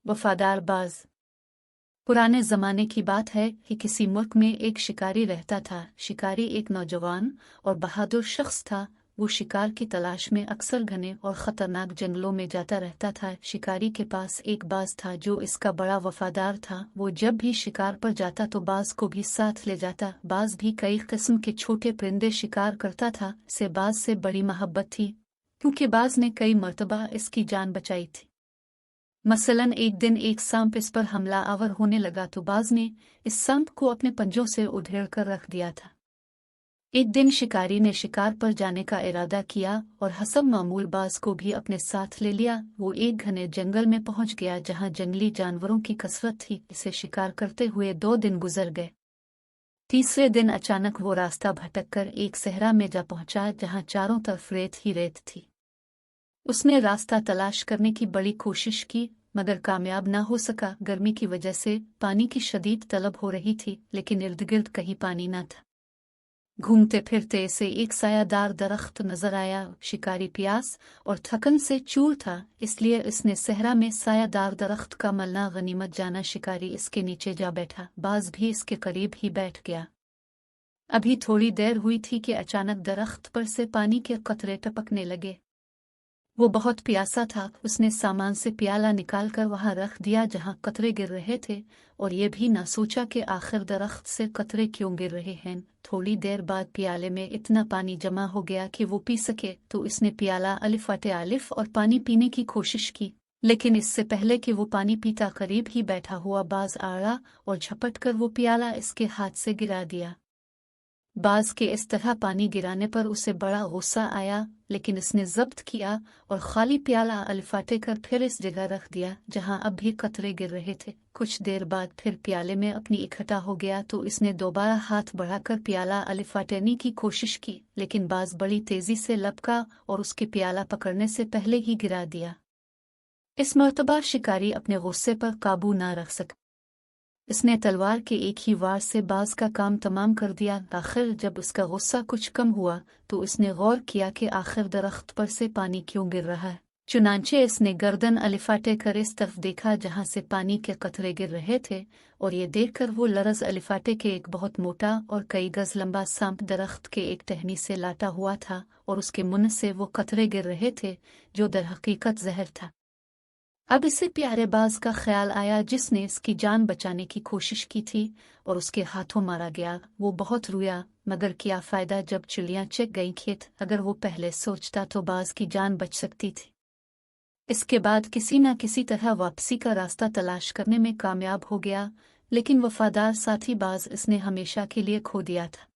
वफादार बाज। पुराने ज़माने की बात है कि किसी मुल्क में एक शिकारी रहता था। शिकारी एक नौजवान और बहादुर शख्स था। वो शिकार की तलाश में अक्सर घने और ख़तरनाक जंगलों में जाता रहता था। शिकारी के पास एक बाज था जो इसका बड़ा वफादार था। वो जब भी शिकार पर जाता तो बाज को भी साथ ले जाता। बाज भी कई किस्म के छोटे परिंदे शिकार करता था। इसे बाज से बड़ी मोहब्बत थी क्योंकि बाज ने कई मर्तबा इसकी जान बचाई थी। मसलन एक दिन एक सांप इस पर हमलावर होने लगा तो बाज ने इस सांप को अपने पंजों से उधेड़ कर रख दिया था। एक दिन शिकारी ने शिकार पर जाने का इरादा किया और हसब मामूल बाज को भी अपने साथ ले लिया। वो एक घने जंगल में पहुंच गया जहां जंगली जानवरों की कसरत थी। इसे शिकार करते हुए 2 दिन गुजर गए। तीसरे दिन अचानक वो रास्ता भटक कर एक सहरा में जा पहुंचा जहां चारों तरफ रेत ही रेत थी। उसने रास्ता तलाश करने की बड़ी कोशिश की मगर कामयाब ना हो सका। गर्मी की वजह से पानी की शदीद तलब हो रही थी लेकिन इर्द गिर्द कहीं पानी न था। घूमते फिरते इसे एक सायादार दरख्त नजर आया। शिकारी प्यास और थकन से चूर था इसलिए इसने सहरा में सायादार दरख्त का मलना गनीमत जाना। शिकारी इसके नीचे जा बैठा। बाज भी इसके करीब ही बैठ गया। अभी थोड़ी देर हुई थी कि अचानक दरख्त पर से पानी के कतरे टपकने लगे। वो बहुत प्यासा था। उसने सामान से प्याला निकालकर वहां रख दिया जहां कतरे गिर रहे थे और ये भी ना सोचा कि आखिर दरख्त से कतरे क्यों गिर रहे हैं। थोड़ी देर बाद प्याले में इतना पानी जमा हो गया कि वो पी सके तो इसने प्याला अलिफ आलिफ और पानी पीने की कोशिश की लेकिन इससे पहले कि वो पानी पीता करीब ही बैठा हुआ बाज आया और झपट कर वो प्याला इसके हाथ से गिरा दिया। बाज के इस तरह पानी गिराने पर उसे बड़ा गुस्सा आया लेकिन इसने जब्त किया और खाली प्याला अलिफाटे कर फिर इस जगह रख दिया जहां अब भी कतरे गिर रहे थे। कुछ देर बाद फिर प्याले में अपनी इकट्ठा हो गया तो इसने दोबारा हाथ बढ़ाकर प्याला अलिफाटेने की कोशिश की लेकिन बाज बड़ी तेजी से लपका और उसके प्याला पकड़ने से पहले ही गिरा दिया। इस मर्तबा शिकारी अपने गुस्से पर काबू ना रख सका। इसने तलवार के एक ही वार से बाज का काम तमाम कर दिया। आखिर जब उसका गुस्सा कुछ कम हुआ तो उसने गौर किया कि आखिर दरख्त पर से पानी क्यों गिर रहा है। चुनांचे इसने गर्दन अलिफाटे कर इस तरफ देखा जहां से पानी के कतरे गिर रहे थे और ये देखकर वो लरज अलिफाटे के एक बहुत मोटा और कई गज लंबा सांप दरख्त के एक टहनी से लाटा हुआ था और उसके मुंह से वो कतरे गिर रहे थे जो दरहकीकत जहर था। अब इसे प्यारे बाज का ख्याल आया जिसने इसकी जान बचाने की कोशिश की थी और उसके हाथों मारा गया। वो बहुत रोया मगर क्या फायदा जब चिड़ियां चग गईं खेत। अगर वो पहले सोचता तो बाज की जान बच सकती थी। इसके बाद किसी न किसी तरह वापसी का रास्ता तलाश करने में कामयाब हो गया लेकिन वफादार साथी बाज इसने हमेशा के लिए खो दिया था।